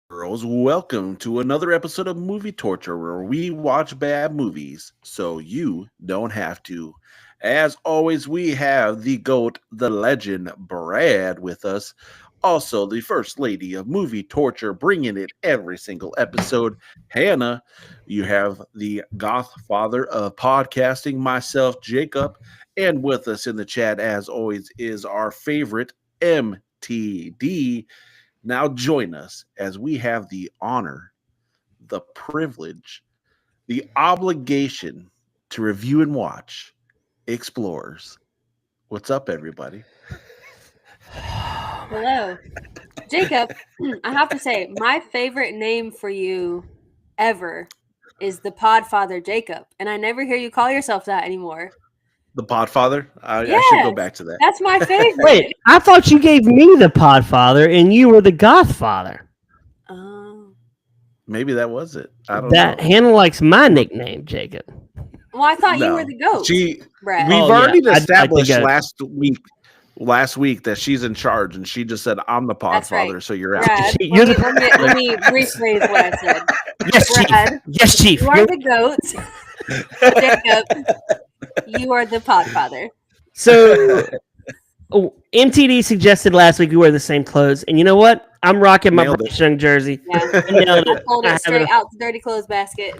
girls, welcome to another episode of Movie Torture where we watch bad movies so you don't have to. As always, we have the GOAT, the legend, Brad with us. Also, the first lady of Movie Torture, bringing it every single episode, Hannah. You have the goth father of podcasting, myself, Jacob. And with us in the chat, as always, is our favorite MTD. Now join us as we have the honor, the privilege, the obligation to review and watch Explorers. What's up, everybody? Hello. Jacob, I have to say, my favorite name for you ever is the Podfather Jacob. And I never hear you call yourself that anymore. The Podfather? I should go Yes, back to that. That's my favorite. Wait, I thought you gave me the Podfather and you were the Gothfather. Oh. Maybe that was it. I don't That know. Hannah likes my nickname, Jacob. Well, I thought you No. were the goat, She, Brad. we've Oh, yeah, already I'd like to established go. last week that she's in charge, and she just said, "I'm the That's Podfather," right. so you're out. Brad, You're let, the- me, let me rephrase what I said. Yes, Chief. Brad, Yes, Chief. you are the goat. Jacob, you are the Podfather. So, MTD suggested last week we wear the same clothes, and you know what? I'm rocking my Nailed it. Bryce Young jersey. Yeah. I nailed I it. pulled I it have straight it. out the dirty clothes basket.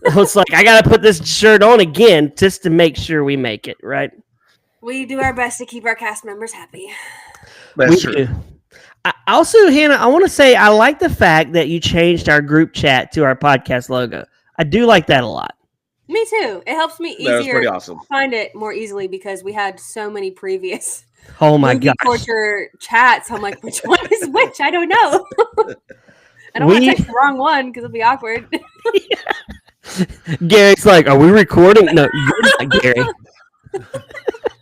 It's like I gotta put this shirt on again just to make sure we make it right. We do our best to keep our cast members happy. That's We true. do. Also, Hannah, I want to say I like the fact that you changed our group chat to our podcast logo. I do like that a lot. Me too. It helps me That was easier pretty awesome. find it more easily because we had so many previous Oh my movie gosh. torture chats. I'm like, which one is which? I don't know. I don't want to We- text the wrong one because it'll be awkward. Gary's like, are we recording? No, you're not Gary.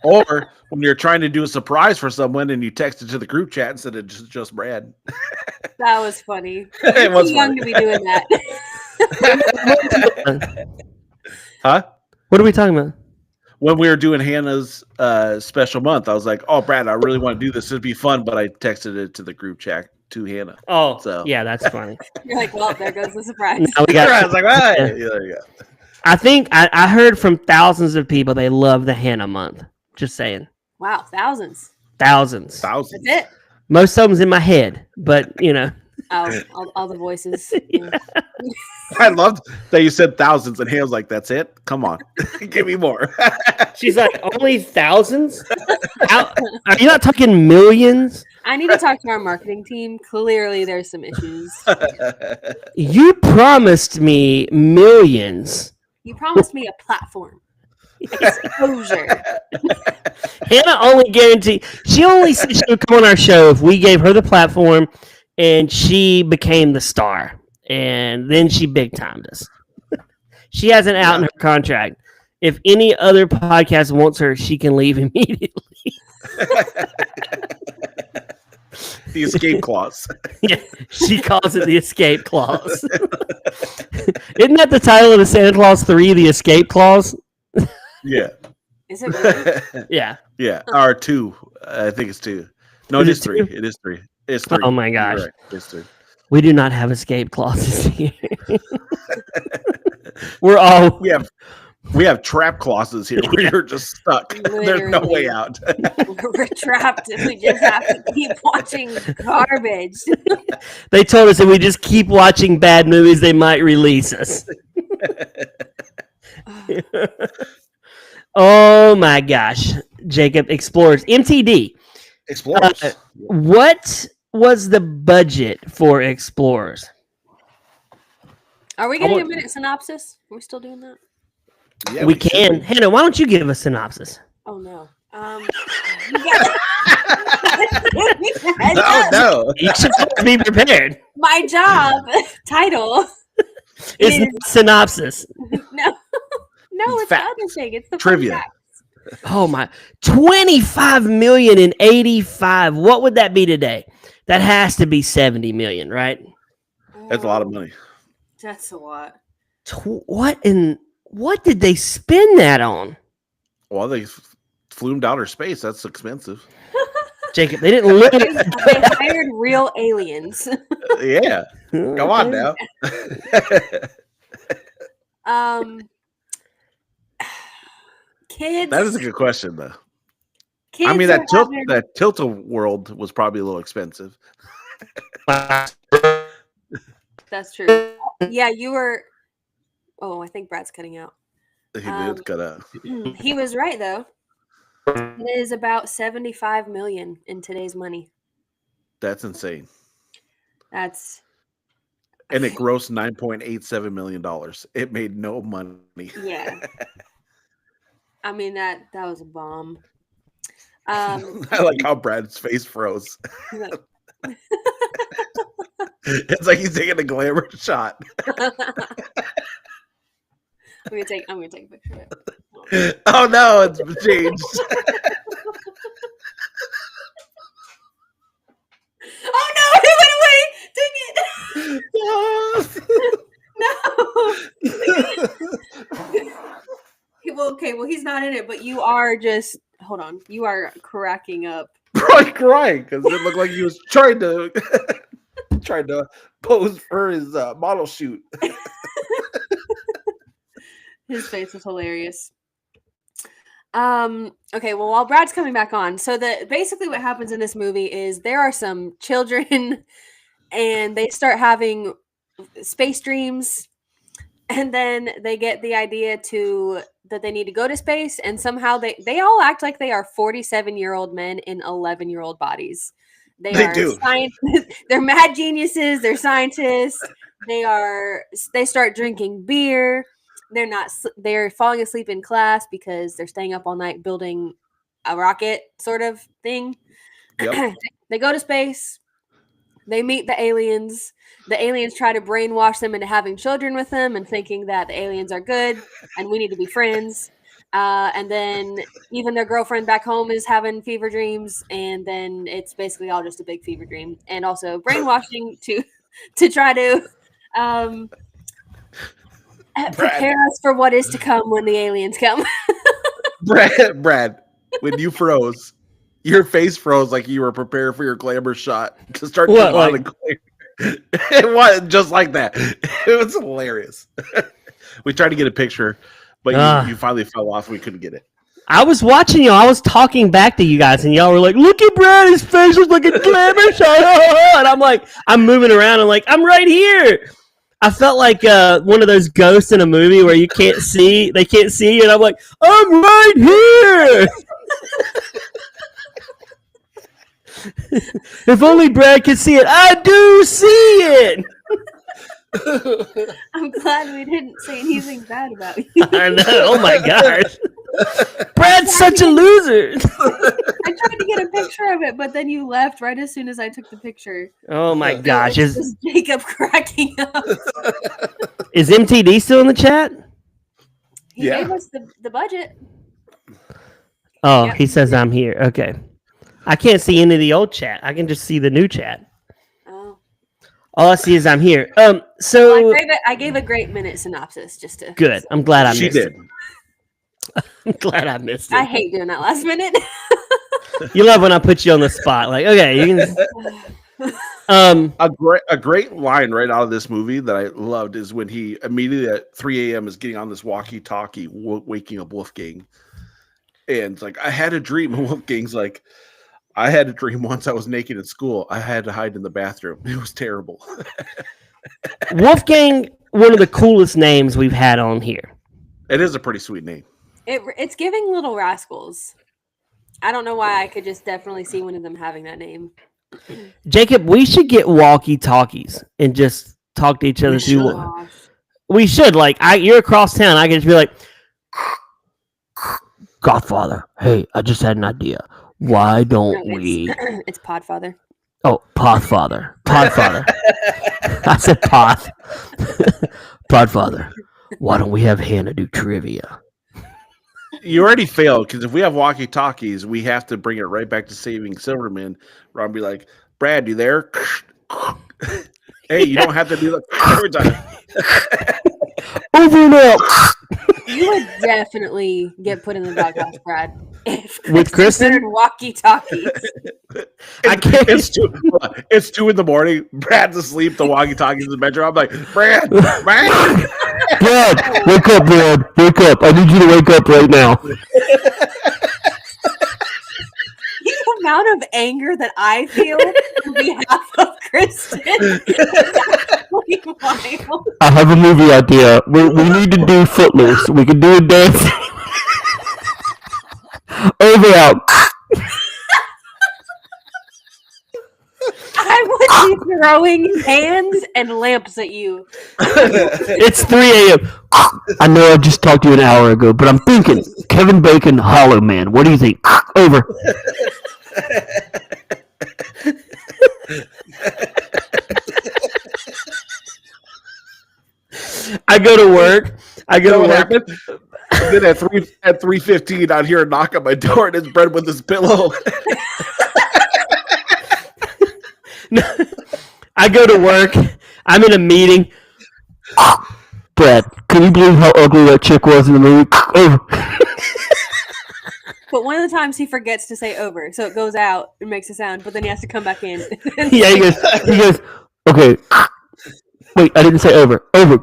Or when you're trying to do a surprise for someone and you text it to the group chat instead of just Brad. That was funny. It You're was too young funny. to be doing that. Huh? What are we talking about? When we were doing Hannah's special month, I was like, "Oh, Brad, I really want to do this. It'd be fun," but I texted it to the group chat to Hannah. Oh, So- yeah, that's funny. You're like, well, there goes the surprise. Now we I got. was like, "Ah, Yeah. yeah, there you go." I think I heard from thousands of people they love the Hannah month. Just saying, Wow, thousands. thousands. Thousands. That's it. Most of them's in my head, but you know, Oh, all the voices. Yeah. I loved that you said thousands, and Hannah's like, "That's it? Come on, give me more." she's like only thousands. Are you not talking millions? I need to talk to our marketing team. Clearly, there's some issues. You promised me millions. You promised me a platform. Exposure. Hannah only guaranteed she only said she would come on our show if we gave her the platform and she became the star. And then she big timed us. She has an out in her contract. If any other podcast wants her, she can leave immediately. The escape clause. Yeah, she calls it the escape clause. Isn't that the title of the Santa Claus 3, the escape clause? Yeah, Is it really? Yeah. yeah. Or two. I think it's two. No, it Is is it three. two? It is three. It's three. Oh my You're gosh. right. It's three. We do not have escape clauses here. We're all We have trap clauses here where you're just stuck. There's no way Literally. out. We're trapped and we just have to keep watching garbage. They told us if we just keep watching bad movies, they might release us. Oh my gosh. Jacob Explorers. MTD. Explorers. What was the budget for Explorers? Are we getting a want- minute synopsis? Are we still doing that? Yeah, we should can. be. Hannah, why don't you give a synopsis? Oh no. You got No, no. You should be prepared. My job title. It's Is- not synopsis. No, it's the Facts. other thing. It's the Trivia. fun fact. Oh my, 25 million in 85. What would that be today? That has to be 70 million, right? That's a lot of money. That's a lot. What did they spend that on? Well, they flew him to outer space. That's expensive. Jacob, they didn't look They at hired real aliens. Yeah. Come on now. Kids. That is a good question, though. Kids I mean, are that having- that Tilt-A-World was probably a little expensive. That's true. Yeah, you were. Oh, I think Brad's cutting out. He did cut out. He was right though. It is about 75 million in today's money. That's insane. That's And it grossed $9.87 million. It made no money. yeah. I mean that was a bomb. I like how Brad's face froze. It's like he's taking a glamour shot. I'm gonna take a picture of it. Oh no, it's changed. Oh no, it went away! Dang it! No. Well, he's not in it, but you are just hold on. You are cracking up. Probably crying because it looked like he was trying to pose for his model shoot. His face was hilarious. Okay, well, while Brad's coming back on, so basically what happens in this movie is there are some children and they start having space dreams, and then they get the idea that they need to go to space, and somehow they all act like they are 47-year-old men in 11-year-old bodies. They do. They're mad geniuses, they're scientists, they start drinking beer. They're falling asleep in class because they're staying up all night building a rocket sort of thing. Yep. They go to space. They meet the aliens. The aliens try to brainwash them into having children with them and thinking that the aliens are good and we need to be friends. And then even their girlfriend back home is having fever dreams. And then it's basically all just a big fever dream. And also brainwashing to try to prepare us for what is to come when the aliens come. Brad, when you froze, your face froze like you were prepared for your glamour shot to start. What, like? It was just like that. It was hilarious. We tried to get a picture, but you finally fell off. We couldn't get it. I was watching y'all. I was talking back to you guys, and y'all were like, "Look at Brad. His face was like a glamour shot." And I'm like, I'm moving around. I'm like, I'm right here. I felt like one of those ghosts in a movie where you can't see, they can't see you, and I'm like, I'm right here. If only Brad could see it. I do see it. I'm glad we didn't say anything bad about you. I know. Oh my gosh. Brad's such a loser. I tried to get a picture of it, but then you left right as soon as I took the picture. Oh my gosh. Is Jacob cracking up? Is MTD still in the chat? He gave us the budget. Oh, yep. He says I'm here. Okay. I can't see any of the old chat. I can just see the new chat. Oh. All I see is I'm here. So well, I gave a great minute synopsis just to. Good. I'm glad I missed it. She did. I'm glad I missed it. I hate doing that last minute. You love when I put you on the spot. Like, okay, you can. A great line right out of this movie that I loved is when he immediately at 3 a.m. is getting on this walkie-talkie, waking up Wolfgang, and it's like, I had a dream. And Wolfgang's like, I had a dream once I was naked in school. I had to hide in the bathroom. It was terrible. Wolfgang, one of the coolest names we've had on here. It is a pretty sweet name. It's giving Little Rascals. I don't know why I could just definitely see one of them having that name. Jacob, we should get walkie-talkies and just talk to each other through. We should. Like, you're across town. I can just be like, Godfather, hey, I just had an idea. Why don't we? It's Podfather. Oh, Podfather. Podfather. I said Pod. Podfather. Why don't we have Hannah do trivia? You already failed, because if we have walkie-talkies, we have to bring it right back to Saving Silverman, where I'll be like, Brad, you there? Hey, you don't have to do that every time. Over and out. You would definitely get put in the doghouse, Brad. With Kristen? Walkie-talkies. I can't. It's 2 in the morning. Brad's asleep. The walkie-talkie's in the bedroom. I'm like, Brad. Brad, wake up, Brad. Wake up. I need you to wake up right now. The amount of anger that I feel on behalf of Kristen is absolutely wild. I have a movie idea. We need to do Footloose. We can do a dance. Over out. I would be throwing hands and lamps at you. It's 3 a.m. I know I just talked to you an hour ago, but I'm thinking Kevin Bacon, Hollow Man. What do you think? Over. I go to work. Then at 3:15, I'd hear a knock on my door, and it's Brad with his pillow. I go to work. I'm in a meeting. Brad, can you believe how ugly that chick was in the movie? Over. But one of the times he forgets to say over, so it goes out and makes a sound, but then he has to come back in. Yeah, he goes, okay. Wait, I didn't say over. Over.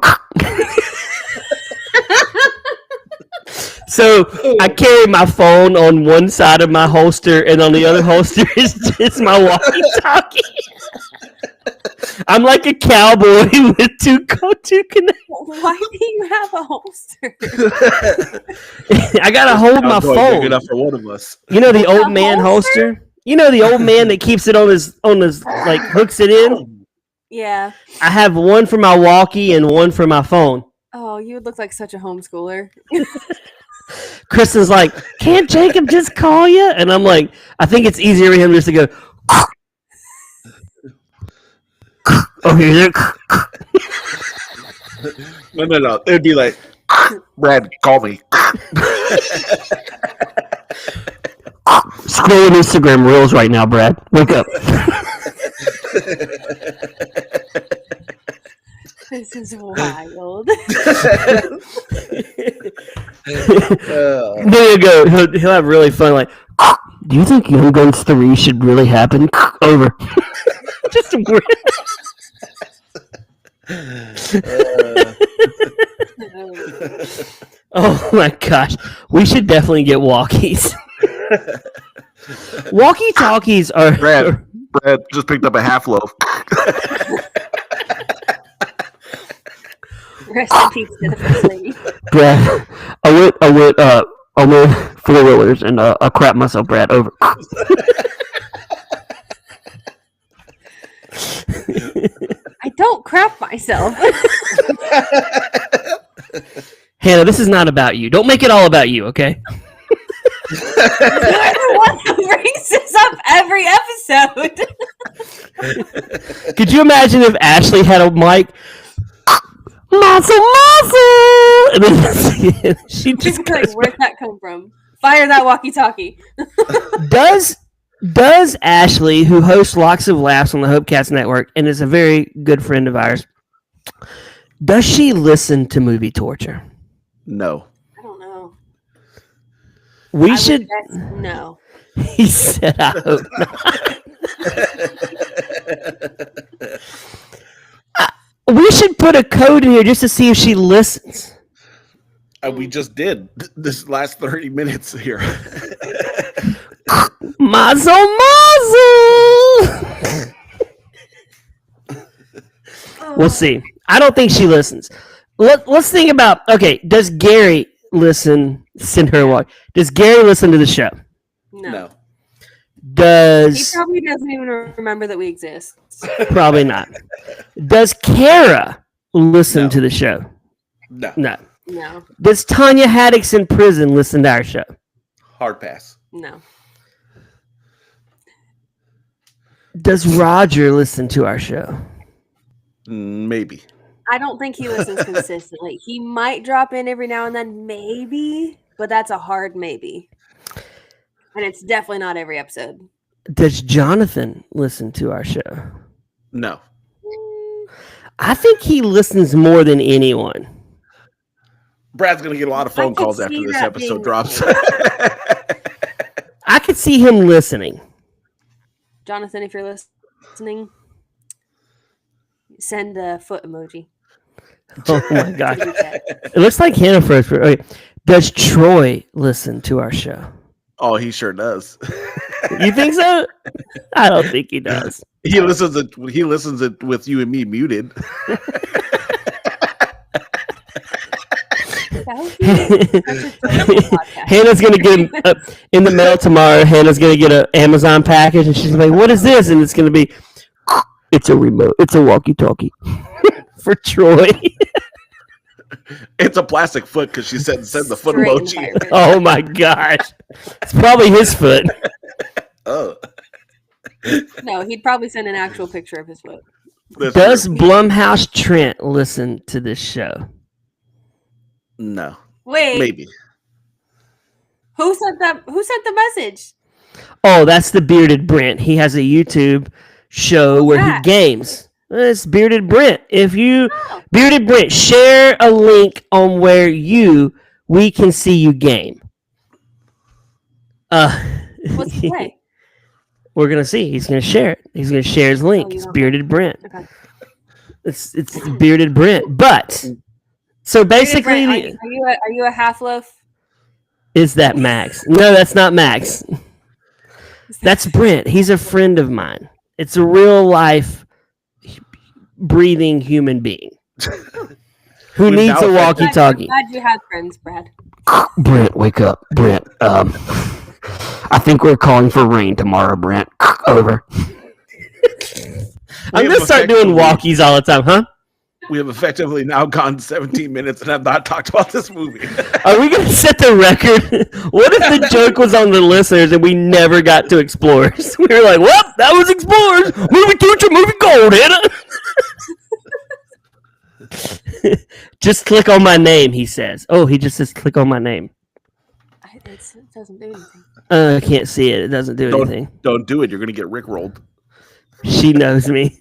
So I carry my phone on one side of my holster, and on the other holster is just my walkie-talkie. I'm like a cowboy with two connections. Why do you have a holster? I gotta hold my phone. Big enough for one of us. You know the old man holster? You know the old man that keeps it on his like hooks it in? Yeah. I have one for my walkie and one for my phone. Oh, you would look like such a homeschooler. Kristen's like, can't Jacob just call you? And I'm like, I think it's easier for him just to go, okay. No. It'd be like, Brad, call me. Scrolling Instagram Reels right now, Brad. Wake up. This is wild. There you go. He'll have really fun. Like, do you think Young Guns 3 should really happen? Over. Just weird. Oh my gosh, we should definitely get walkies. Walkie-talkies are. Brad just picked up a half loaf. Rest in peace to the first lady. Brad, I went 4-wheelers and I crap myself, Brad. Over. I don't crap myself. Hannah, this is not about you. Don't make it all about you, okay? You're the one who brings this up every episode. Could you imagine if Ashley had a mic? Muscle! And then she just like, where'd that come from? Fire that walkie-talkie. Does Ashley, who hosts Locks of Laughs on the Hopecast Network and is a very good friend of ours, does she listen to Movie Torture? No. I don't know. We should. No. He said, I hope not. We should put a code in here just to see if she listens. We just did this last 30 minutes here. Mazel! We'll see. I don't think she listens. Let's think about, okay, does Gary listen? Send her a walk. Does Gary listen to the show? No. He probably doesn't even remember that we exist. Probably not. Does Kara listen to the show? No. No. Does Tanya Haddix in prison listen to our show? Hard pass. No. Does Roger listen to our show? Maybe. I don't think he listens consistently. He might drop in every now and then, maybe, but that's a hard maybe. And it's definitely not every episode. Does Jonathan listen to our show? No. I think he listens more than anyone. Brad's going to get a lot of phone calls after this episode drops. I could see him listening. Jonathan, if you're listening, send a foot emoji. Oh my to gosh. the group chat. It looks like Hannah first. Okay. Does Troy listen to our show? Oh, he sure does. You think so? I don't think he does. He listens it with you and me muted. That would be such a terrible podcast. Hannah's gonna get in the mail tomorrow. Hannah's gonna get an Amazon package, and she's like, "What is this?" And it's gonna be, "It's a remote. It's a walkie-talkie for Troy." It's a plastic foot because she said send the foot Straight in the emoji. fire pit. Oh my gosh, it's probably his foot. Oh, No, he'd probably send an actual picture of his foot. that's Does true. Blumhouse Trent listen to this show? No, Wait, maybe. who sent that? Who sent the message? Oh, that's the Bearded Brent. He has a YouTube show Who's where that? he games. It's Bearded Brent. If you Oh, Bearded Brent, share a link on where we can see you game. what's the play? We're gonna see. He's gonna share it. He's gonna share his link. you It's want Bearded Brent. Okay. It's Bearded Brent. But so basically, Brent, are you a half loaf? is that Max? No, that's not Max. That's Brent. He's a friend of mine. It's a real life breathing human being who We've needs now a walkie-talkie. Glad you have friends, Brad. Brent, wake up. Brent, I think we're calling for rain tomorrow, Brent. Over. I'm going to start doing walkies all the time, huh? We have effectively now gone 17 minutes and have not talked about this movie. Are we going to set the record? What if the joke was on the listeners and we never got to Explorers? We were like, well, that was Explorers. Movie teacher, movie gold, Hannah. Just click on my name, he says. Oh, he just says click on my name. It doesn't do anything. I can't see it. It doesn't do anything. Don't do it. You're going to get rickrolled. She knows me.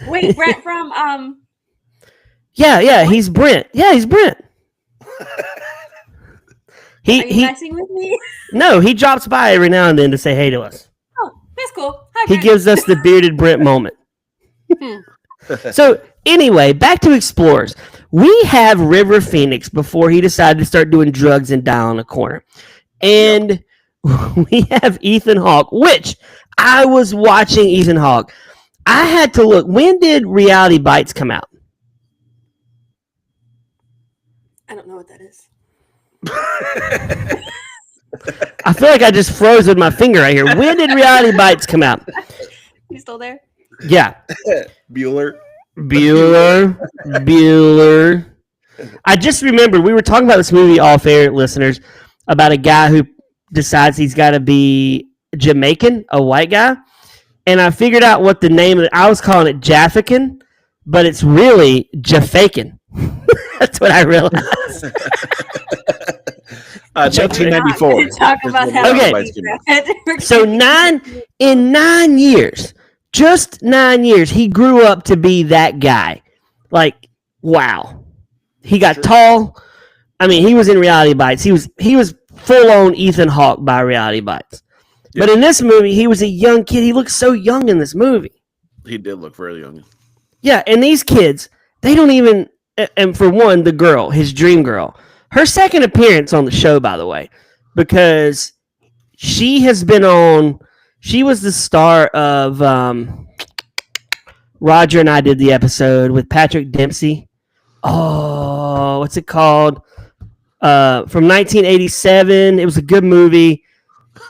Wait, Brent from Yeah, he's Brent. Yeah, he's Brent. Are you messing with me? No, he drops by every now and then to say hey to us. Oh, that's cool. Hi, He Brent. gives us the Bearded Brent moment. Hmm. So anyway, back to Explorers. We have River Phoenix before he decided to start doing drugs and die on the corner. And we have Ethan Hawke, which I was watching Ethan Hawke. I had to look. When did Reality Bites come out? I don't know what that is. I feel like I just froze with my finger right here. When did Reality Bites come out? You still there? Yeah. Bueller. Bueller. I just remembered we were talking about this movie off air, listeners, about a guy who decides he's got to be Jamaican, a white guy. And I figured out what the name of it. I was calling it Jaffican, but it's really Jaffakin. That's what I realized. 1994. Talk about that. Okay. So 9 years, just 9 years, he grew up to be that guy. Like, wow. He got tall. I mean, he was in Reality Bites. He was full on Ethan Hawke by Reality Bites. Yeah. But in this movie, he was a young kid. He looked so young in this movie. He did look very young. Yeah, and these kids, they don't even. And for one, the girl, his dream girl, her second appearance on the show, by the way, because she has been on. She was the star of Roger and I did the episode with Patrick Dempsey. Oh, what's it called? From 1987. It was a good movie.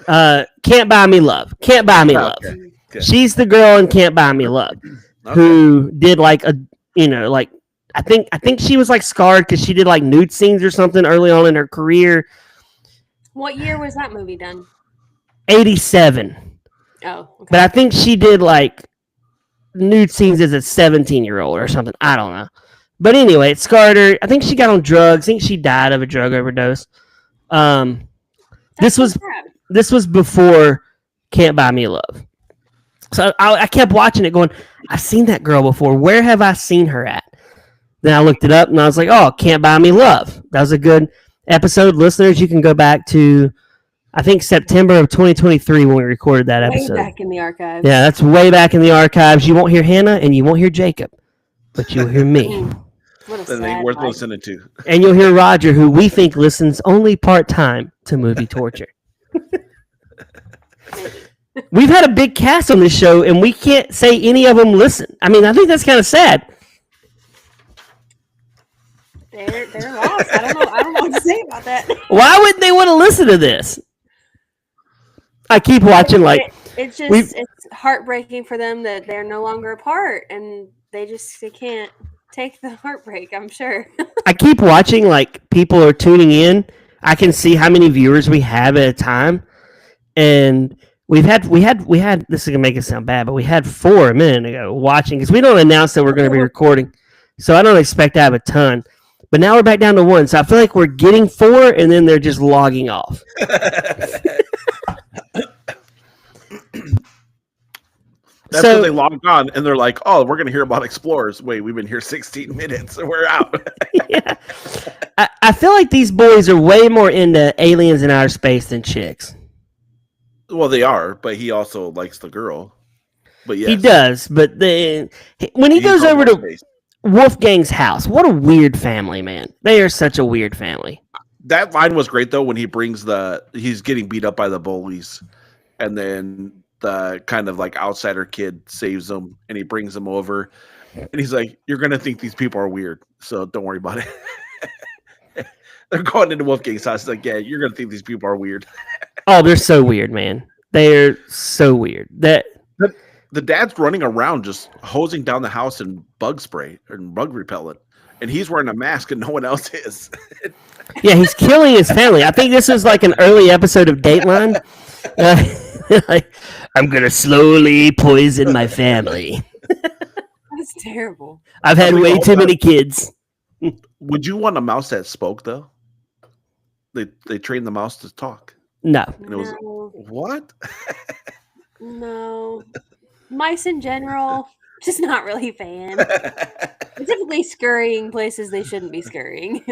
Can't Buy Me Love. Can't Buy Me Love. Okay. She's the girl in Can't Buy Me Love who did like a, like I think she was like scarred because she did like nude scenes or something early on in her career. What year was that movie done? 87. Oh, okay. But I think she did like nude scenes as a 17-year-old or something. I don't know. But anyway, it scarred her. I think she got on drugs. I think she died of a drug overdose. This was before Can't Buy Me Love. So I kept watching it going, I've seen that girl before. Where have I seen her at? Then I looked it up and I was like, oh, Can't Buy Me Love. That was a good episode. Listeners, you can go back to I think September of 2023 when we recorded that Way episode. back in the archives. Yeah, that's way back in the archives. You won't hear Hannah and you won't hear Jacob, but you'll hear me. What a That ain't sad worth life. listening to. And you'll hear Roger, who we think listens only part-time to Movie Torture. We've had a big cast on this show, and we can't say any of them listen. I mean, I think that's kind of sad. They're lost. I don't know what to say about that. Why wouldn't they want to listen to this? I keep watching, like, it's just it's heartbreaking for them that they're no longer apart, and they can't take the heartbreak. I'm sure. I keep watching, like, people are tuning in. I can see how many viewers we have at a time, and we had this is gonna make it sound bad, but we had 4 a minute ago watching because we don't announce that we're going to be recording, so I don't expect to have a ton. But now we're back down to 1, so I feel like we're getting 4, and then they're just logging off. That's when they log on and they're like, "Oh, we're gonna hear about explorers." Wait, we've been here 16 minutes and we're out. Yeah, I feel like these boys are way more into aliens in outer space than chicks. Well, they are, but he also likes the girl. But yes, He does, but when he goes over to Wolfgang's house, what a weird family, man. They are such a weird family. That line was great though when he brings he's getting beat up by the bullies, and then the kind of like outsider kid saves him, and he brings him over, and he's like, "You're gonna think these people are weird, so don't worry about it." They're going into Wolfgang's house. It's like, "Yeah, you're gonna think these people are weird." Oh, they're so weird, man. They're so weird. The dad's running around just hosing down the house in bug spray and bug repellent, and he's wearing a mask and no one else is. Yeah, he's killing his family. I think this is like an early episode of Dateline. Like, I'm going to slowly poison my family. That's terrible. I've had way too many kids. Would you want a mouse that spoke, though? They trained the mouse to talk. No. And it was, what? No. Mice in general, just not really a fan. They're typically scurrying places they shouldn't be scurrying.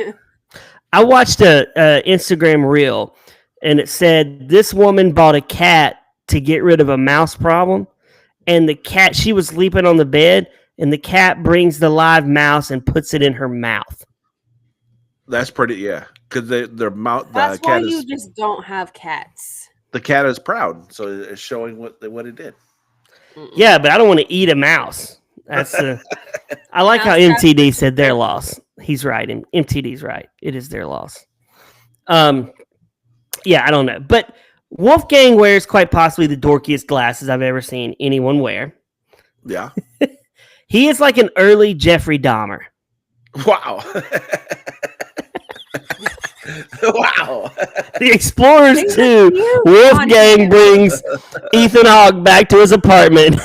I watched a Instagram reel, and it said this woman bought a cat to get rid of a mouse problem, and the cat, she was sleeping on the bed, and the cat brings the live mouse and puts it in her mouth. That's pretty, yeah. Because their mouth. That's why you just don't have cats. The cat is proud, so it's showing what it did. Yeah, but I don't want to eat a mouse. That's I like how MTD said their loss. He's right, and MTD's right. It is their loss. Yeah, I don't know, but Wolfgang wears quite possibly the dorkiest glasses I've ever seen anyone wear. Yeah. He is like an early Jeffrey Dahmer. Wow. Wow. The Explorers 2, Wolfgang brings Ethan Hawke back to his apartment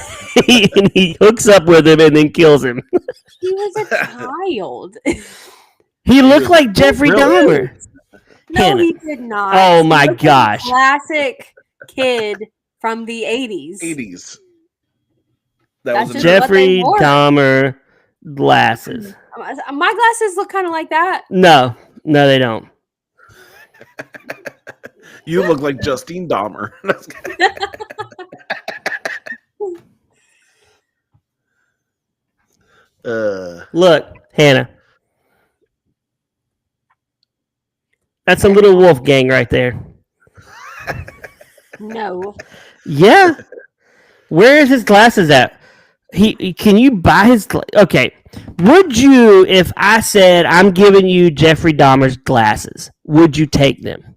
and he hooks up with him and then kills him. He was a child. He looked like Jeffrey Really? Dahmer. No, Hannah. he did not. Oh He my looked like a gosh. classic kid from the 80s. 80s. That's That was just a what Jeffrey they wore. Dahmer glasses. My glasses look kind of like that. No, they don't. You look like Justine Dahmer. Look, Hannah. That's a little Wolfgang right there. No. Yeah. Where is his glasses at? He can you buy his okay. Would you, if I said I'm giving you Jeffrey Dahmer's glasses, would you take them?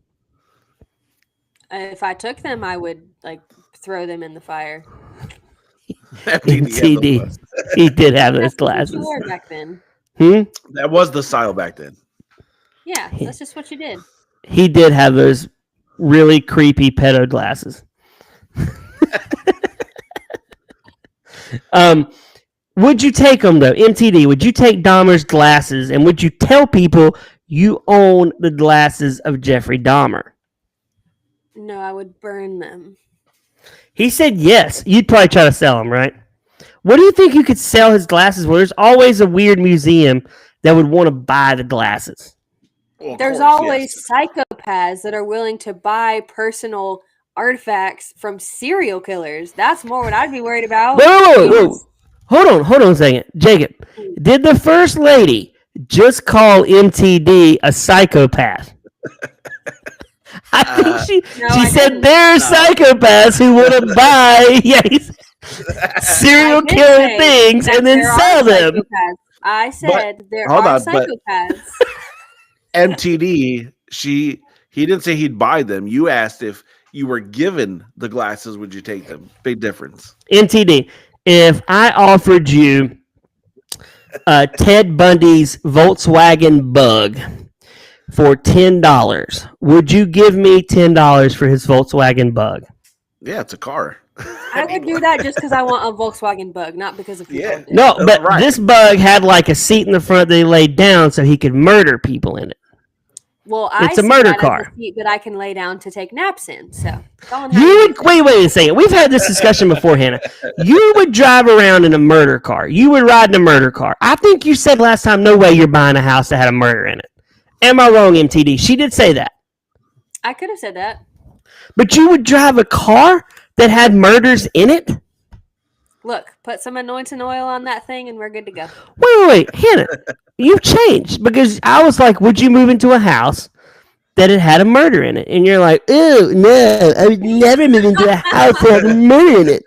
If I took them, I would like throw them in the fire. MTD. He did have those That's what you glasses. wore back then. That was the style back then. Yeah, that's just what you did. He did have those really creepy pedo glasses. Would you take them though? MTD, would you take Dahmer's glasses and would you tell people you own the glasses of Jeffrey Dahmer? No, I would burn them. He said yes. You'd probably try to sell them, right? What do you think you could sell his glasses? Well, there's always a weird museum that would want to buy the glasses. Well, of There's course, always yes. psychopaths that are willing to buy personal artifacts from serial killers. That's more what I'd be worried about. Whoa. Hold on a second. Jacob, did the first lady just call MTD a psychopath? I think she said there are psychopaths who want to buy serial killer things and then sell them. I said there are psychopaths. MTD, he didn't say he'd buy them. You asked if you were given the glasses, would you take them? Big difference. MTD, if I offered you Ted Bundy's Volkswagen Bug for $10, would you give me $10 for his Volkswagen Bug? Yeah, it's a car. I would do that just because I want a Volkswagen Bug, not because of people. No, but this Bug had like a seat in the front that he laid down so he could murder people in it. Well, it's a murder car. As a seat that I can lay down to take naps in. So wait a second. We've had this discussion before, Hannah. You would drive around in a murder car. You would ride in a murder car. I think you said last time, no way you're buying a house that had a murder in it. Am I wrong, MTD? She did say that. I could have said that. But you would drive a car that had murders in it? Look, put some anointing oil on that thing and we're good to go. Wait, Hannah, you've changed because I was like, would you move into a house that had a murder in it? And you're like, oh, no, I would never move into a house that had a murder in it.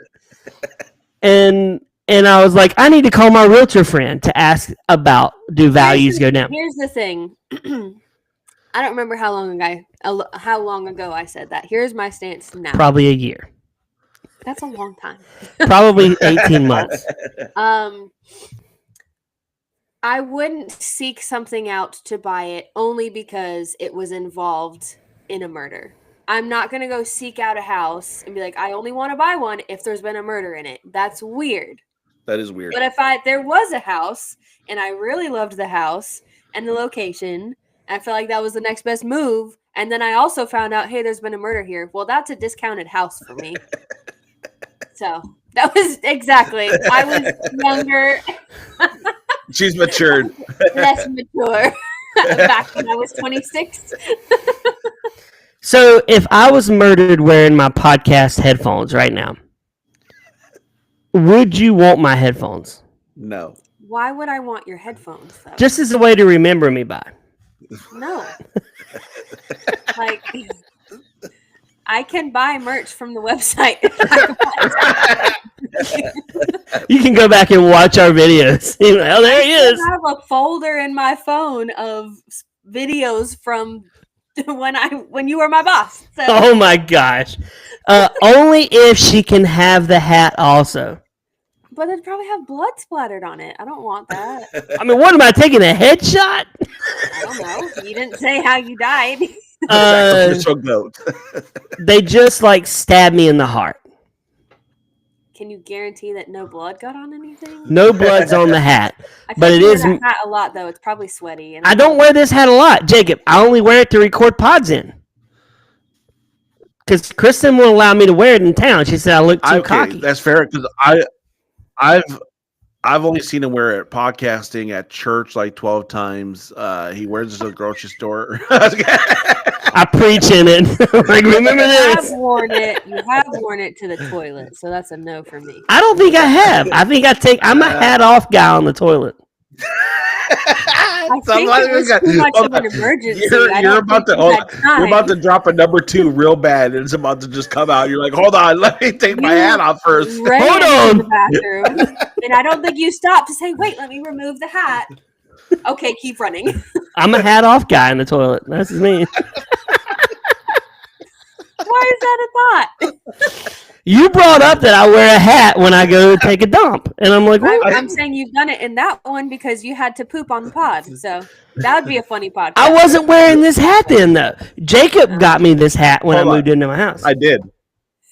And I was like, I need to call my realtor friend to ask about do values go down. Here's the thing. I don't remember how long ago I said that. Here's my stance now. Probably a year. That's a long time. Probably 18 months. I wouldn't seek something out to buy it only because it was involved in a murder. I'm not going to go seek out a house and be like, I only want to buy one if there's been a murder in it. That's weird. That is weird. But if there was a house and I really loved the house and the location, I feel like that was the next best move. And then I also found out, hey, there's been a murder here. Well, that's a discounted house for me. So that was exactly. I was younger. She's matured. Less mature. Back when I was 26. So if I was murdered wearing my podcast headphones right now, would you want my headphones? No. Why would I want your headphones, though? Just as a way to remember me by. No. Like, I can buy merch from the website. You can go back and watch our videos. Oh, there he is. I have a folder in my phone of videos from when you were my boss. So. Oh my gosh. Only if she can have the hat also. But it'd probably have blood splattered on it. I don't want that. I mean, what am I taking, a headshot? I don't know. You didn't say how you died. They just like stabbed me in the heart. Can you guarantee that no blood got on anything? No blood's on the hat. But it is that hat a lot though. It's probably sweaty. And I don't wear this hat a lot, Jacob. I only wear it to record pods in. Because Kristen won't allow me to wear it in town. She said I look too cocky. That's fair. Because I've only seen him wear it podcasting at church like 12 times. He wears it at the grocery store. I preach in it. Like, remember this? You have worn it to the toilet, so that's a no for me. I don't think I have. I think I'm a hat off guy on the toilet. I think it was too much of an emergency. You're about to drop a number 2 real bad, and it's about to just come out. You're like, hold on, let me take my hat off first. Hold on. The bathroom, and I don't think you stopped to say, wait, let me remove the hat. Okay, keep running. I'm a hat off guy in the toilet. That's me. Why is that a thought? You brought up that I wear a hat when I go take a dump. And I'm like, what? I'm saying you've done it in that one because you had to poop on the pod. So that would be a funny podcast. I wasn't wearing this hat then, though. Jacob got me this hat when I moved into my house. I did.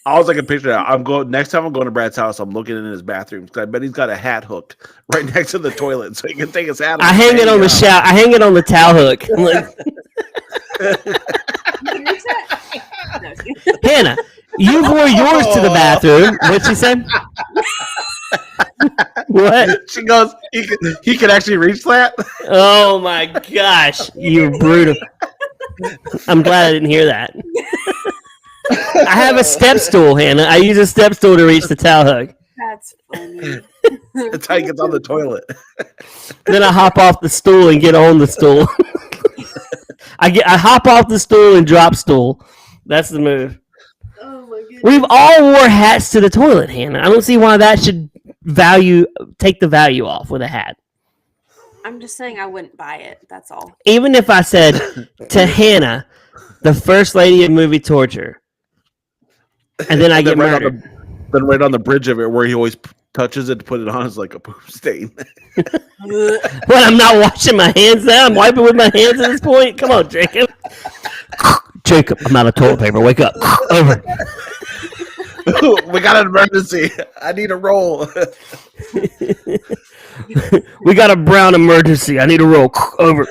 I was like a picture of next time I'm going to Brad's house, I'm looking in his bathroom because I bet he's got a hat hook right next to the toilet so he can take his hat off. I hang it on the shower. I hang it on the towel hook. I'm like, Hannah, you wore yours to the bathroom. What'd she say? What? She goes, he can actually reach that? Oh my gosh, you're brutal. I'm glad I didn't hear that. I have a step stool, Hannah. I use a step stool to reach the towel hook. That's funny. That's how he gets on the toilet. Then I hop off the stool and get on the stool. I hop off the stool and drop stool. That's the move. Oh my goodness. We've all wore hats to the toilet, Hannah. I don't see why that should take the value off with a hat. I'm just saying I wouldn't buy it. That's all. Even if I said to Hannah, the first lady of movie torture, and then I get murdered. Then right on the bridge of it, where he always touches it to put it on, is like a poop stain. What? I'm not washing my hands now. I'm wiping with my hands at this point. Come on, Jacob. Jacob, I'm out of toilet paper. Wake up. Over. We got an emergency. I need a roll. We got a brown emergency. I need a roll. Over.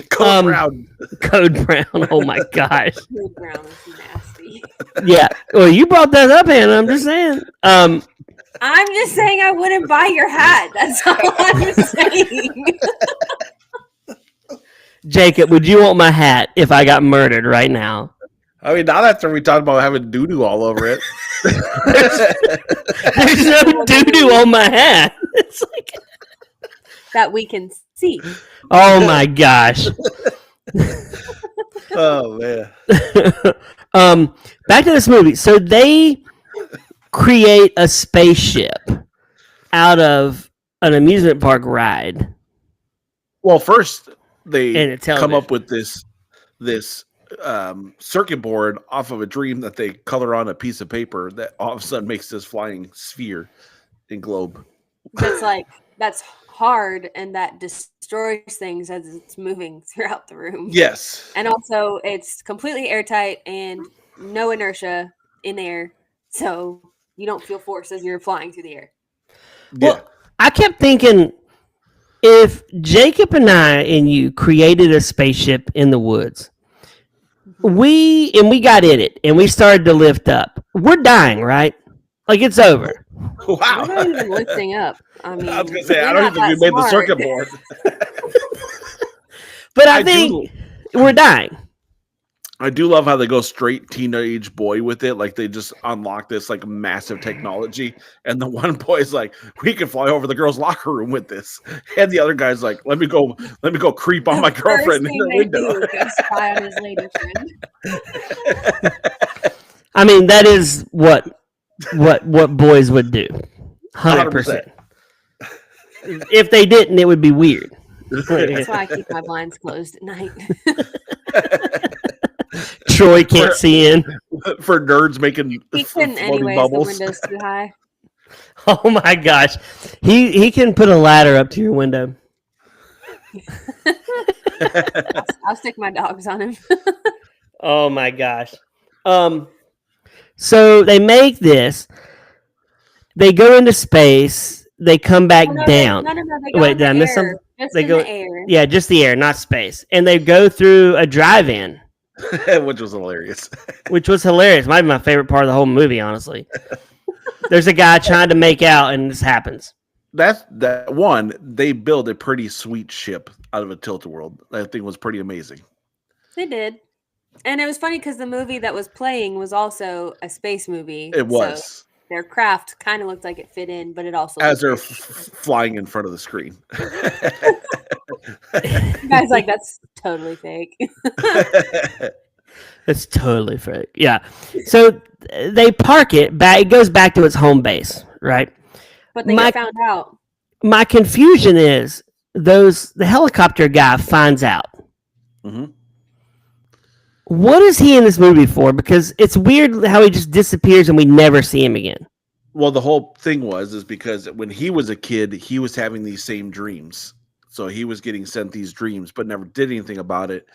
Code brown. Code brown. Oh my gosh. Code brown is nasty. Yeah. Well, you brought that up, Hannah. I'm just saying. I'm just saying I wouldn't buy your hat. That's all I'm saying. Jacob, would you want my hat if I got murdered right now? I mean, not after we talked about having doo-doo all over it. There's no doo-doo on my hat. It's like... That we can see. Oh my gosh. Oh man. Back to this movie. So they create a spaceship out of an amusement park ride. Well, first they And a come up television. with this circuit board off of a dream that they color on a piece of paper that all of a sudden makes this flying sphere and globe. That's hard and that destroys things as it's moving throughout the room. Yes. And also it's completely airtight and no inertia in air. So you don't feel force as you're flying through the air. Yeah. Well, I kept thinking if Jacob and I and you created a spaceship in the woods, we got in it and we started to lift up. We're dying, right? Like it's over. Wow. We're not even lifting up. I mean, I was gonna say I we're don't not even think we that made the smart. circuit board. But I think we're dying. I do love how they go straight teenage boy with it. Like they just unlock this like massive technology, and the one boy's like, "We can fly over the girls' locker room with this," and the other guy's like, "Let me go creep on my The girlfriend first in the thing they window." do is spy on his lady friend. I mean, that is what boys would do. 100%. If they didn't, it would be weird. That's why I keep my blinds closed at night. Troy can't see in. For nerds making He couldn't floating anyways. bubbles. The window's too high. Oh my gosh. He can put a ladder up to your window. I'll stick my dogs on him. Oh my gosh. So they make this. They go into space. They come back down. No. They go Wait, in did I the miss air. something? Just They in go- the air. Yeah, just the air, not space. And they go through a drive-in, Which was hilarious. which was hilarious. Might be my favorite part of the whole movie, honestly. There's a guy trying to make out, and this happens. That one, they build a pretty sweet ship out of a tilt-a-whirl. That thing was pretty amazing. They did. And it was funny because the movie that was playing was also a space movie. It was. So their craft kind of looked like it fit in, but it also As they're looked flying in front of the screen. You guys like that's totally fake. It's totally fake. Yeah. So they park it back. It goes back to its home base, right? But they My- get found out. My confusion is the helicopter guy finds out. Mhm. What is he in this movie for? Because it's weird how he just disappears and we never see him again. Well, the whole thing is because when he was a kid, he was having these same dreams. So he was getting sent these dreams, but never did anything about it.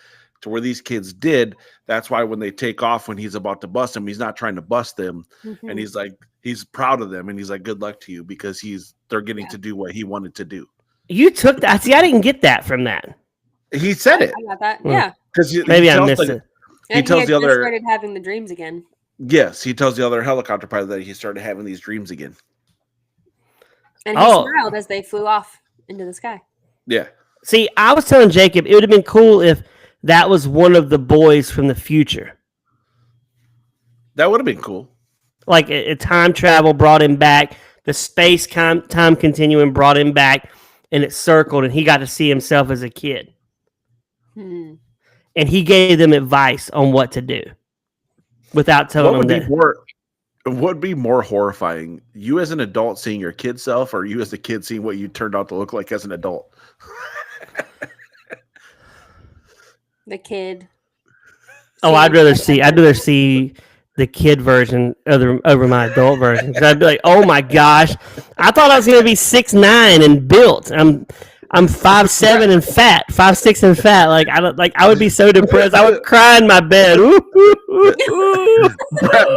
To where these kids did. That's why when they take off, when he's about to bust them, he's not trying to bust them, Mhm. and he's proud of them, and he's like, "Good luck to you," because they're getting to do what he wanted to do. You took that. See, I didn't get that from that. He said it I got that. Well, Yeah. because Maybe I missed it. He And tells had the just other- started having the dreams again. Yes, he tells the other helicopter pilot that he started having these dreams again. And he Oh. smiled as they flew off into the sky. Yeah, See, I was telling Jacob it would have been cool if that was one of the boys from the future. That would have been cool. Like a time travel brought him back. The space time continuum brought him back, and it circled, and he got to see himself as a kid. And he gave them advice on what to do without telling them that. What would be more horrifying? You as an adult seeing your kid self, or you as a kid seeing what you turned out to look like as an adult? The kid. Oh, I'd rather see the kid version over my adult version. 'Cause I'd be like, oh my gosh, I thought I was going to be 6'9" and built. I'm 5'7" and fat, 5'6" and fat. I would be so depressed. I would cry in my bed.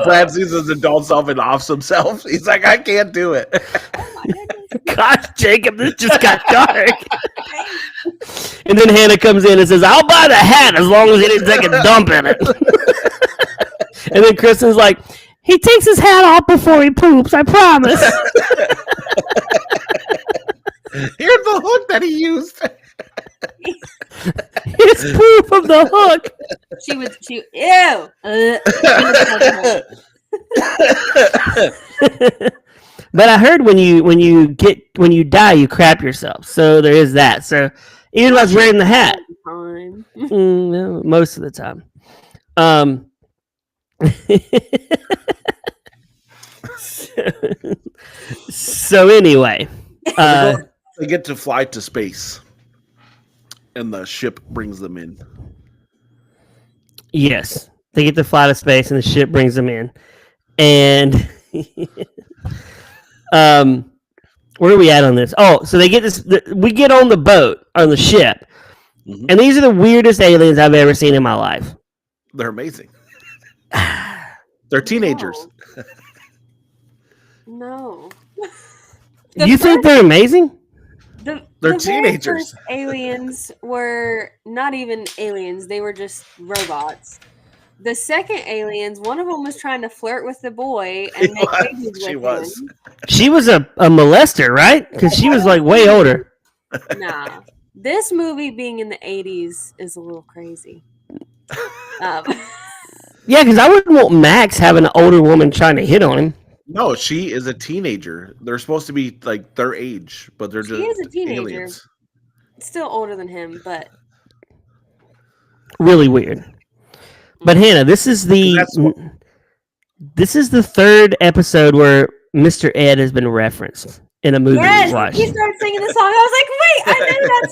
Brad sees his adult self and offs himself. He's like, I can't do it. Gosh, Jacob, this just got dark. And then Hannah comes in and says, I'll buy the hat as long as he didn't take a dump in it. And then Kristen's like, he takes his hat off before he poops, I promise. Here's the hook that he used. It's proof of the hook. Ew. But I heard when you die, you crap yourself. So there is that. So even if I was wearing the hat, no, most of the time. So anyway, they get to fly to space, and the ship brings them in. Yes, they get to fly to space, and the ship brings them in. And where are we at on this? Oh, so they get this. We get on the boat on the ship, and these are the weirdest aliens I've ever seen in my life. They're amazing. They're teenagers. No. You think they're amazing? They're teenagers. Aliens were not even aliens. They were just robots. The second aliens, one of them was trying to flirt with the boy and make babies with him. She was a molester, right? Because she was like way older. Nah. This movie being in the 80s is a little crazy. Yeah, because I wouldn't want Max having an older woman trying to hit on him. No, she is a teenager. They're supposed to be like their age, but they're just a teenager. aliens. Still older than him, but really weird. But Hannah, this is the third episode where Mr. Ed has been referenced in a movie we watched. He started singing the song. I was like, wait, I know that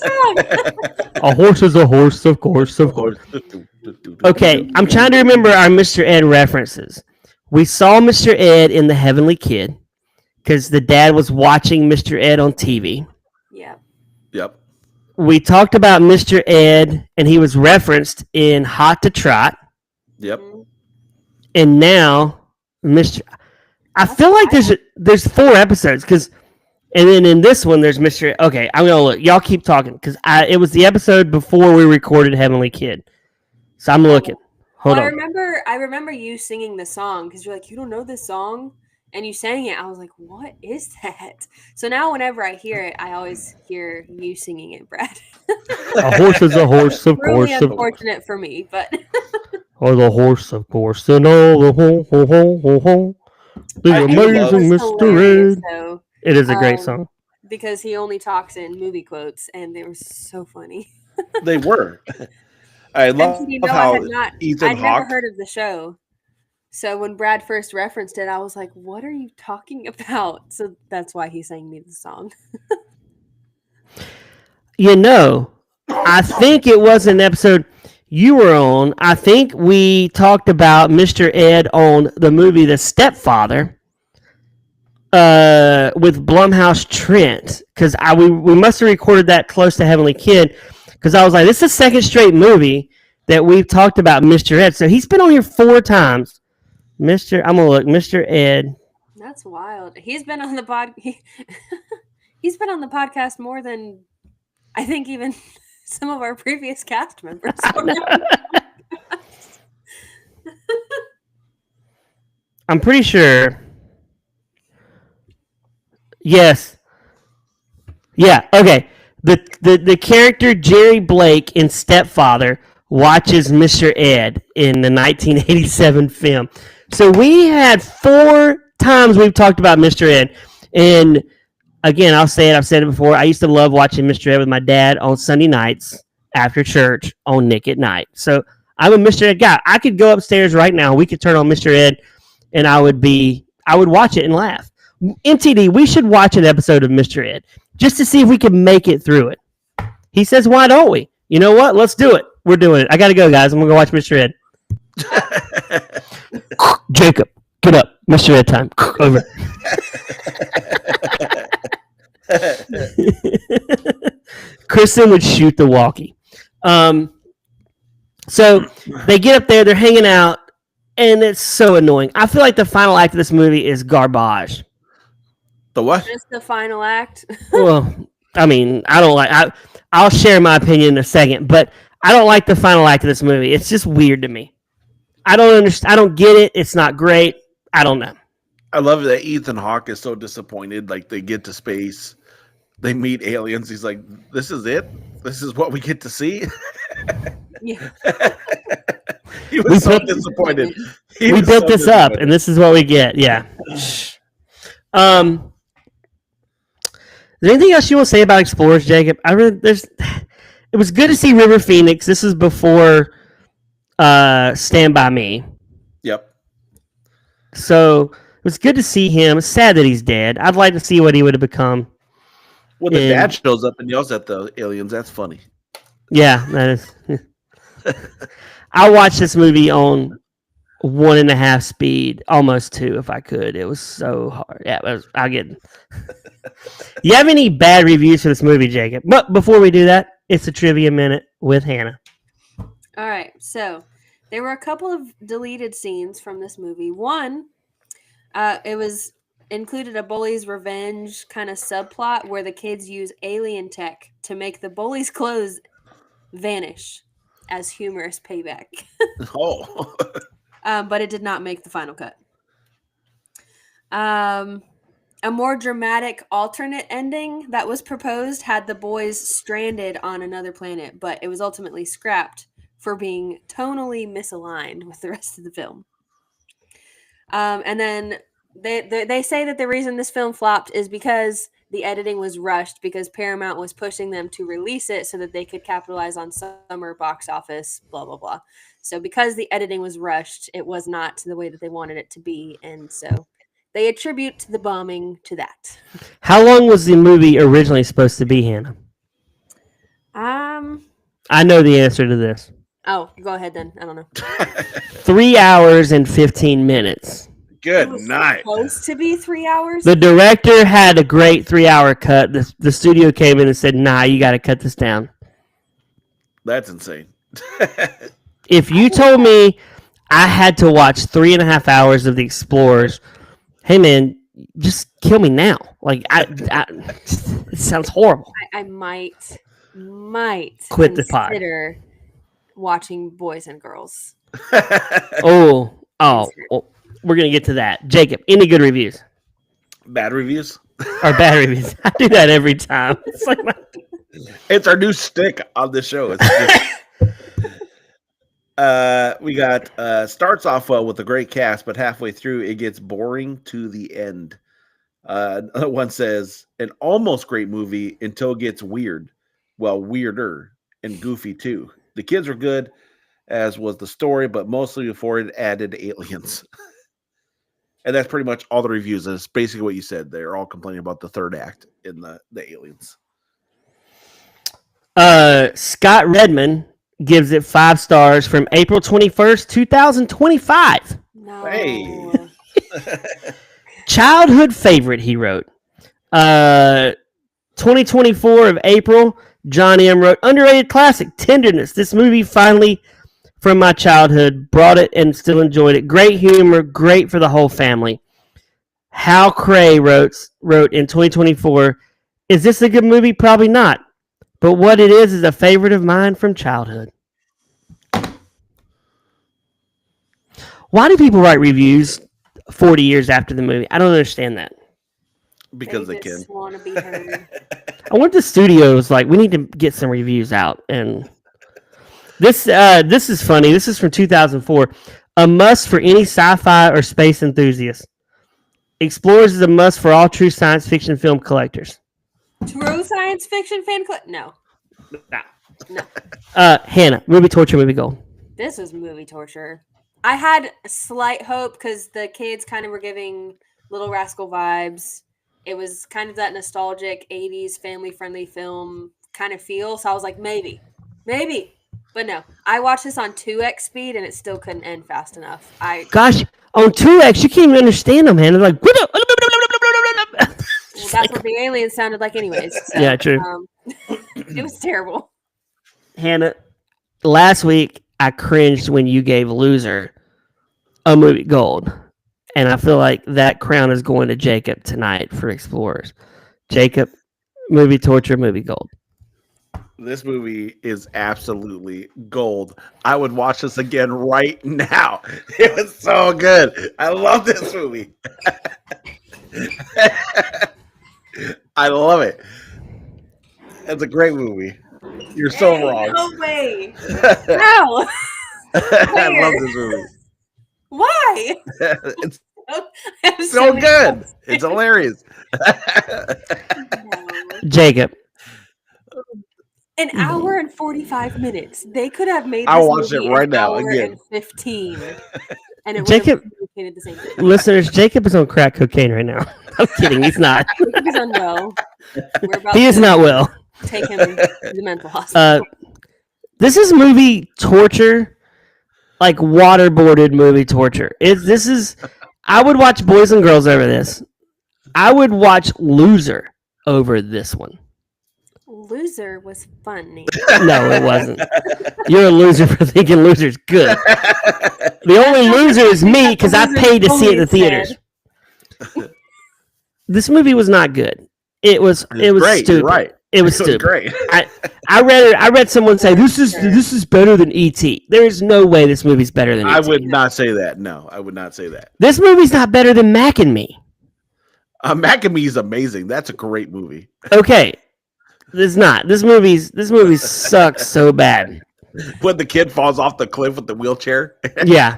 song. A horse is a horse, of course, of course. Okay, I'm trying to remember our Mr. Ed references. We saw Mr. Ed in The Heavenly Kid because the dad was watching Mr. Ed on TV. Yep. We talked about Mr. Ed, and he was referenced in Hot to Trot. Yep. And now, I feel like there's 4 episodes and then in this one there's Mr. Okay, I'm gonna look. Y'all keep talking because it was the episode before we recorded Heavenly Kid, so I'm looking. Hold on. I remember you singing the song because you're like, you don't know this song, and you sang it. I was like, what is that? So now whenever I hear it, I always hear you singing it, Brad. A horse is a horse, of really course. Unfortunate for me, but. Or the horse, of course, and all the ho. The amazing Mr. Ed. Though, it is a great song because he only talks in movie quotes, and they were so funny. They were. I love how Ethan I'd Hawke. never heard of the show, so when Brad first referenced it, I was like, "What are you talking about?" So that's why he sang me the song. I think it was an episode you were on. I think we talked about Mr. Ed on the movie The Stepfather with Blumhouse Trent, because we must have recorded that close to Heavenly Kid, because I was like, this is the second straight movie that we've talked about Mr. Ed. So he's been on here 4 times. I'm gonna look, Mr. Ed. That's wild. He's been on the he's been on the podcast more than I think even some of our previous cast members. I'm pretty sure. Yes. Yeah, okay. The character Jerry Blake in Stepfather watches Mr. Ed in the 1987 film. So we had 4 times we've talked about Mr. Ed. And again, I've said it before. I used to love watching Mr. Ed with my dad on Sunday nights after church on Nick at Night. So I'm a Mr. Ed guy. I could go upstairs right now. We could turn on Mr. Ed, and I would watch it and laugh. MTD, we should watch an episode of Mr. Ed just to see if we can make it through it. He says, "Why don't we?" You know what? Let's do it. We're doing it. I gotta go, guys. I'm gonna go watch Mr. Ed. Jacob, get up. Mr. Ed time. Over. Kristen would shoot the walkie. So they get up there, they're hanging out, and it's so annoying. I feel like the final act of this movie is garbage. The what? Just the final act. Well, I mean, I don't like. I'll share my opinion in a second, but I don't like the final act of this movie. It's just weird to me. I don't understand. I don't get it. It's not great. I don't know. I love that Ethan Hawke is so disappointed. Like they get to space, they meet aliens. He's like, "This is it. This is what we get to see." Yeah. He was so disappointed. We built this up, and this is what we get. Yeah. Is there anything else you want to say about Explorers, Jacob? It was good to see River Phoenix. This is before Stand By Me. Yep. So it was good to see him. It's sad that he's dead. I'd like to see what he would have become. When the dad shows up and yells at the aliens, that's funny. Yeah, that is. I watched this movie on 1.5 speed, almost 2 if I could. It was so hard. Yeah, I'll get. You have any bad reviews for this movie, Jacob? But before we do that, it's a trivia minute with Hannah. All right. So there were a couple of deleted scenes from this movie. One, it was included a bully's revenge kind of subplot where the kids use alien tech to make the bully's clothes vanish as humorous payback. Oh. But it did not make the final cut. A more dramatic alternate ending that was proposed had the boys stranded on another planet, but it was ultimately scrapped for being tonally misaligned with the rest of the film. And then they say that the reason this film flopped is because the editing was rushed because Paramount was pushing them to release it so that they could capitalize on summer box office, blah, blah, blah. So because the editing was rushed, it was not the way that they wanted it to be. And so they attribute the bombing to that. How long was the movie originally supposed to be, Hannah? I know the answer to this. Oh, go ahead then. I don't know. 3 hours and 15 minutes. Good It was night. supposed to be 3 hours. The director had a great 3-hour cut. The studio came in and said, "Nah, you got to cut this down." That's insane. If you told me I had to watch 3.5 hours of The Explorers, hey man, just kill me now. Like it sounds horrible. I might Quit the pod. consider watching Boys and Girls. Oh, we're gonna get to that. Jacob, any good reviews Bad reviews. or bad reviews? I do that every time. It's like It's our new stick on the show. We got starts off well with a great cast, but halfway through it gets boring to the end. Another one says an almost great movie until it gets weird. Well, weirder and goofy too. The kids were good, as was the story, but mostly before it added aliens. And that's pretty much all the reviews. And it's basically what you said. They're all complaining about the third act in the aliens. Scott Redman gives it 5 stars from April 21st, 2025. No. Hey. Childhood favorite, he wrote. 2024 of April, John M. wrote, underrated classic, Tenderness. This movie finally from my childhood, brought it and still enjoyed it. Great humor, great for the whole family. Hal Cray wrote in 2024, is this a good movie? Probably not. But what it is a favorite of mine from childhood. Why do people write reviews 40 years after the movie? I don't understand that. Because they just can. want to be heard. I went to studios like, we need to get some reviews out. And This is funny. This is from 2004. A must for any sci-fi or space enthusiast. Explorers is a must for all true science fiction film collectors. True science fiction fan club? No. No. Hannah, movie torture, movie gold. This was movie torture. I had a slight hope because the kids kind of were giving Little Rascal vibes. It was kind of that nostalgic 80s family-friendly film kind of feel. So I was like, maybe. But no. I watched this on 2x speed and it still couldn't end fast enough. Gosh, on 2x, you can't even understand them, Hannah. Like, well, that's what the aliens sounded like anyways. So, yeah, true. It was terrible. Hannah, last week I cringed when you gave Loser a movie gold. And I feel like that crown is going to Jacob tonight for Explorers. Jacob, movie torture, movie gold. This movie is absolutely gold. I would watch this again right now. It was so good. I love this movie. I love it. It's a great movie. You're so wrong. No way. No. I love this movie. Why? It's so good. It's hilarious. Jacob. An hour and 45 minutes. They could have made this I'll watch movie it right an now hour again. and 15. And it Jacob, would have communicated the same thing. Listeners, Jacob is on crack cocaine right now. I'm kidding. He's not. He's unwell. We're about He is to not well. take him to the mental hospital. This is movie torture, like waterboarded movie torture. I would watch Boys and Girls over this. I would watch Loser over this one. Loser was funny. No, it wasn't. You're a loser for thinking Loser's good. The only loser is me because I paid to see it in the theaters. This movie was not good. It was great. stupid. You're right. It was stupid. Great. I read someone say this is better than E.T. There is no way this movie's better than E.T. I would not say that. No, I would not say that. This movie's not better than Mac and Me. Mac and Me is amazing. That's a great movie. Okay. It's not. This movie sucks so bad. When the kid falls off the cliff with the wheelchair. Yeah.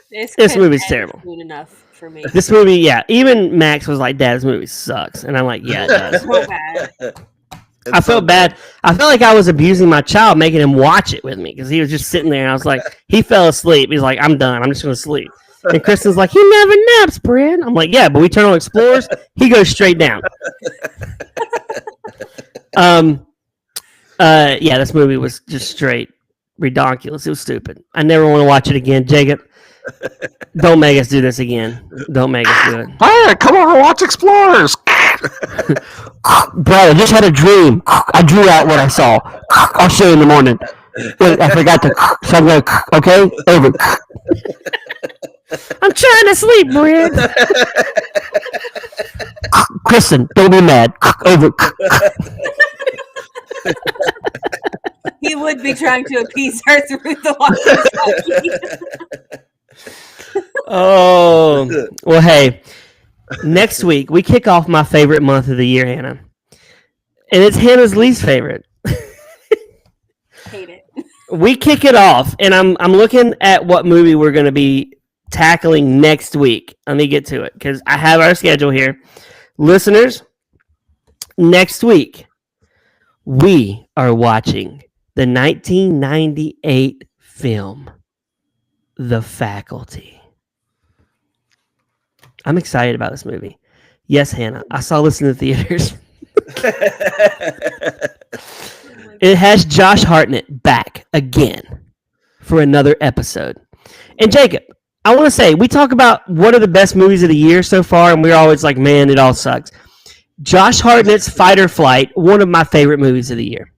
This movie's terrible. Soon enough for me. This movie, yeah. Even Max was like, "Dad, this movie sucks," and I'm like, "Yeah, it does." So bad. I felt bad. I felt like I was abusing my child, making him watch it with me because he was just sitting there, and I was like, he fell asleep. He's like, "I'm done. I'm just going to sleep." And Kristen's like, "He never naps, Brad." I'm like, "Yeah, but we turn on Explorers. He goes straight down." Yeah, this movie was just straight redonkulous. It was stupid. I never want to watch it again. Jacob, don't make us do this again. Don't make us do it. Hey, come over and watch Explorers. Brad, I just had a dream. I drew out what I saw. I'll show you in the morning. Wait, I forgot to. So I'm going to. Okay, over. I'm trying to sleep, Brad. Kristen, don't be mad. Over. He would be trying to appease her through the walkie-talkie. Oh, well, hey. Next week, we kick off my favorite month of the year, Hannah. And it's Hannah's least favorite. Hate it. We kick it off, and I'm looking at what movie we're going to be tackling next week. Let me get to it, because I have our schedule here. Listeners, next week, we are watching the 1998 film, The Faculty. I'm excited about this movie. Yes, Hannah, I saw this in the theaters. It has Josh Hartnett back again for another episode. And Jacob, I want to say, we talk about what are the best movies of the year so far, and we're always like, man, it all sucks. Josh Hartnett's Fight or Flight, one of my favorite movies of the year.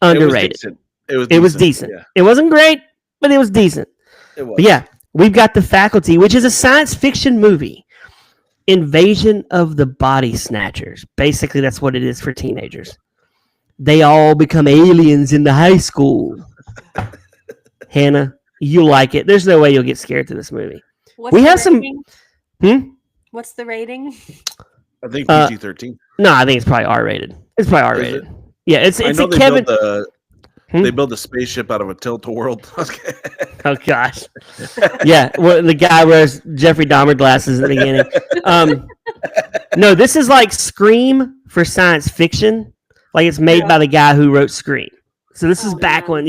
Underrated. It was decent. Yeah. It wasn't great, but it was decent. It was. But yeah, we've got The Faculty, which is a science fiction movie. Invasion of the Body Snatchers. Basically, that's what it is for teenagers. They all become aliens in the high school. Hannah, you like it. There's no way you'll get scared to this movie. What's we the have rating? What's the rating? I think PG-13. No, I think it's probably R-rated. It's probably R-rated. Yeah, it's a Kevin. They build a spaceship out of a tilt-a-world. Oh gosh, yeah. Well, the guy wears Jeffrey Dahmer glasses at the beginning. No, this is like Scream for science fiction. Like it's made by the guy who wrote Scream. So this is back when,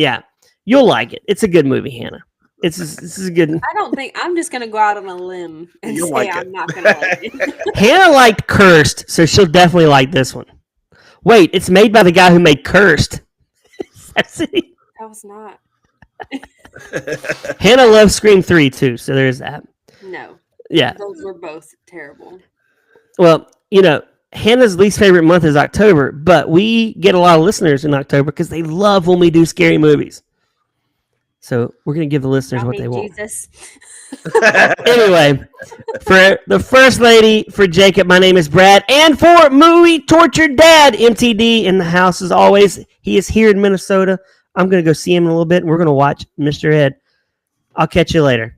you'll like it. It's a good movie, Hannah. This is a good. I don't think I'm just gonna go out on a lim and say I'm not gonna like it. Hannah liked Cursed, so she'll definitely like this one. Wait, it's made by the guy who made Cursed. That's it. That was not. Hannah loves Scream 3 too, so there's that. No. Yeah. Those were both terrible. Well, Hannah's least favorite month is October, but we get a lot of listeners in October because they love when we do scary movies. So we're going to give the listeners what they want. Jesus. Anyway, for the first lady, for Jacob, my name is Brad. And for Movie Tortured Dad, MTD in the house as always. He is here in Minnesota. I'm going to go see him in a little bit, and we're going to watch Mr. Ed. I'll catch you later.